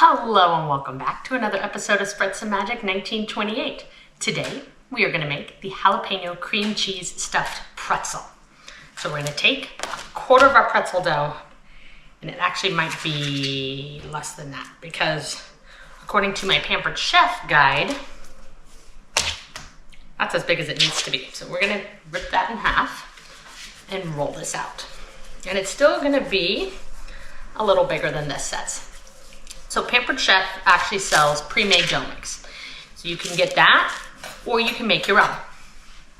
Hello and welcome back to another episode of Spread Some Magic 1928. Today we are going to make the Jalapeño Cream Cheese Stuffed Pretzel. So we're going to take a quarter of our pretzel dough, and it actually might be less than that because according to my Pampered Chef guide, that's as big as it needs to be. So we're going to rip that in half and roll this out. And it's still going to be a little bigger than this says. So Pampered Chef actually sells pre-made dough mix. So you can get that, or you can make your own.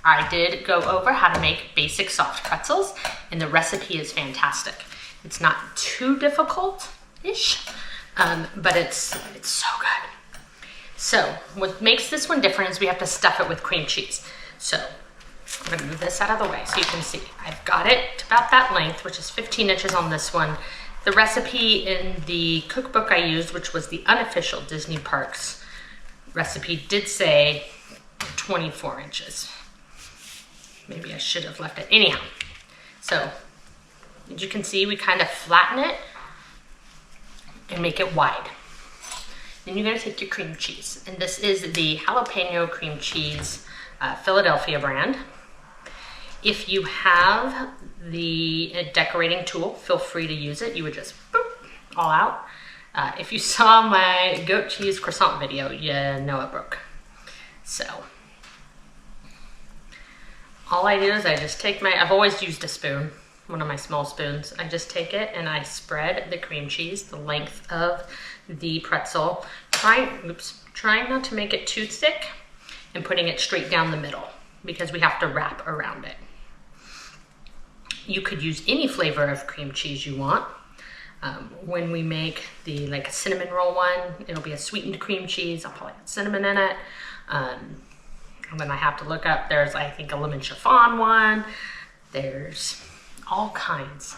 I did go over how to make basic soft pretzels, and the recipe is fantastic. It's not too difficult-ish, but it's so good. So what makes this one different is we have to stuff it with cream cheese. So I'm gonna move this out of the way so you can see. I've got it about that length, which is 15 inches on this one. The recipe in the cookbook I used, which was the unofficial Disney Parks recipe, did say 24 inches. Maybe I should have left it. Anyhow, so as you can see, we kind of flatten it and make it wide. Then you're gonna take your cream cheese. And this is the Jalapeño Cream Cheese Philadelphia brand. If you have the decorating tool, feel free to use it. You would just boop, all out. If you saw my goat cheese croissant video, you know it broke. So all I do is I just take my, I've always used a spoon, one of my small spoons. I just take it and I spread the cream cheese the length of the pretzel, trying not to make it too thick and putting it straight down the middle because we have to wrap around it. You could use any flavor of cream cheese you want. When we make the like a cinnamon roll one, it'll be a sweetened cream cheese. I'll probably put cinnamon in it. And then I have to look up, there's I think a lemon chiffon one. There's all kinds.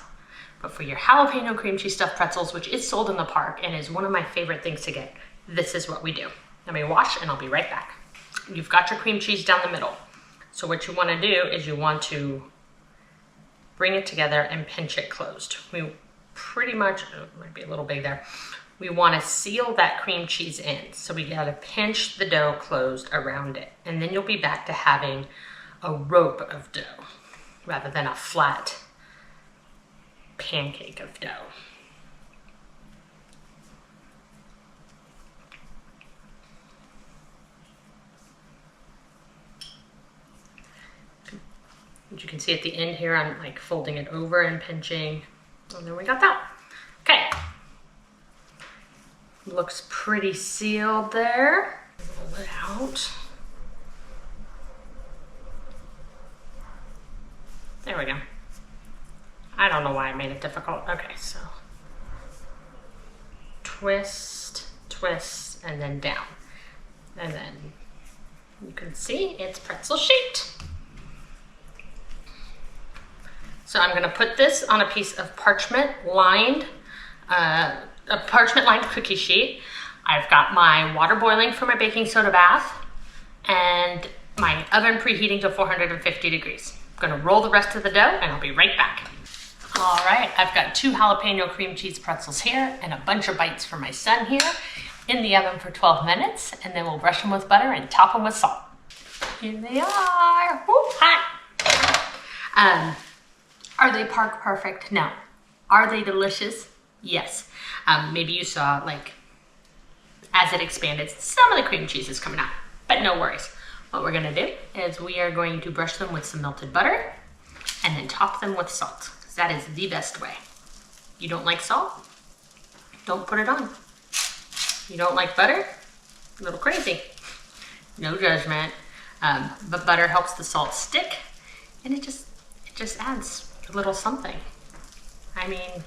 But for your Jalapeño Cream Cheese Stuffed Pretzels, which is sold in the park and is one of my favorite things to get, this is what we do. Let me wash and I'll be right back. You've got your cream cheese down the middle. So what you want to do is you want to bring it together and pinch it closed. We pretty much, oh, might be a little big there. We want to seal that cream cheese in. So we got to pinch the dough closed around it. And then you'll be back to having a rope of dough rather than a flat pancake of dough. As you can see at the end here, I'm like folding it over and pinching. And then we got that. Okay. Looks pretty sealed there. Roll it out. There we go. I don't know why I made it difficult. Okay, so twist, twist, and then down. And then you can see it's pretzel shaped. So I'm gonna put this on a piece of parchment lined cookie sheet. I've got my water boiling for my baking soda bath and my oven preheating to 450 degrees. I'm gonna roll the rest of the dough and I'll be right back. All right, I've got 2 Jalapeño Cream Cheese Pretzels here and a bunch of bites for my son here in the oven for 12 minutes, and then we'll brush them with butter and top them with salt. Here they are. Woo, hot. Are they park perfect? No. Are they delicious? Yes. Maybe you saw, like, as it expanded, some of the cream cheese is coming out, but no worries. What we're gonna do is we are going to brush them with some melted butter and then top them with salt, because that is the best way. You don't like salt? Don't put it on. You don't like butter? A little crazy. No judgment. But butter helps the salt stick, and it just adds a little something. I mean,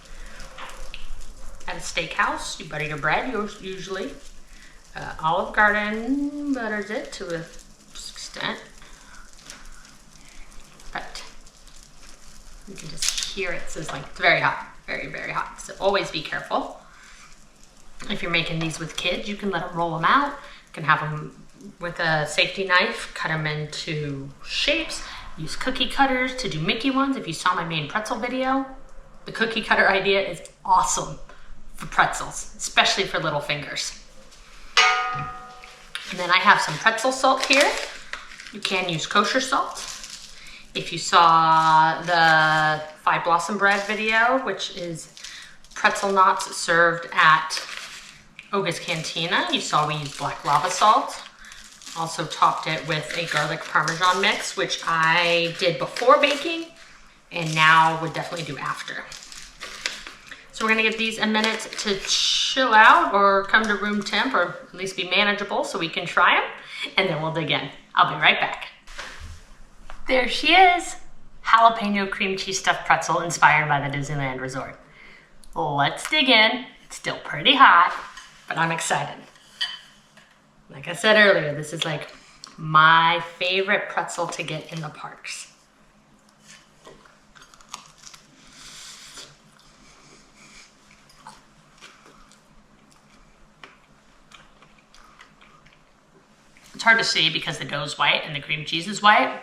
at a steakhouse, you butter your bread usually. Olive Garden butters it to an extent, but you can just hear it. So it's like very hot, very, very hot. So always be careful. If you're making these with kids, you can let them roll them out. You can have them with a safety knife, cut them into shapes. Use cookie cutters to do Mickey ones. If you saw my main pretzel video, the cookie cutter idea is awesome for pretzels, especially for little fingers. And then I have some pretzel salt here. You can use kosher salt. If you saw the Five Blossom Bread video, which is pretzel knots served at Oga's Cantina, you saw we used black lava salt. Also topped it with a garlic parmesan mix, which I did before baking and now would definitely do after. So we're gonna give these a minute to chill out or come to room temp, or at least be manageable so we can try them, and then we'll dig in. I'll be right back. There she is, jalapeno cream cheese stuffed pretzel inspired by the Disneyland Resort. Let's dig in. It's still pretty hot, but I'm excited. Like I said earlier, this is like my favorite pretzel to get in the parks. It's hard to see because the dough's white and the cream cheese is white,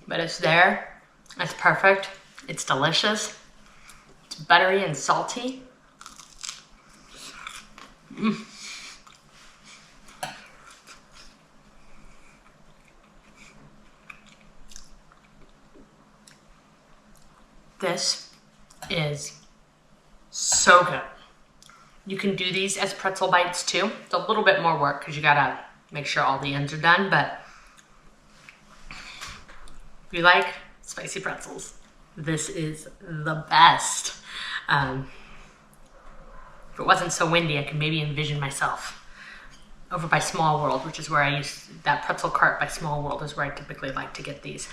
but it's there. It's perfect. It's delicious. It's buttery and salty. This is so good. You can do these as pretzel bites too. It's a little bit more work because you gotta make sure all the ends are done, but if you like spicy pretzels, this is the best. If it wasn't so windy, I could maybe envision myself over by Small World, which is where I used, that pretzel cart by Small World is where I typically like to get these.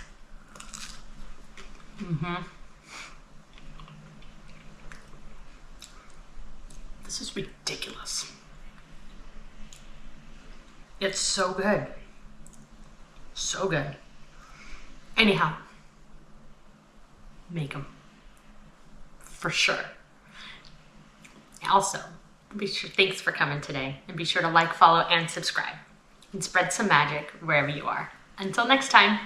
This is ridiculous. It's so good. So good. Anyhow, make them. For sure. Also, thanks for coming today. And be sure to like, follow, and subscribe. And spread some magic wherever you are. Until next time.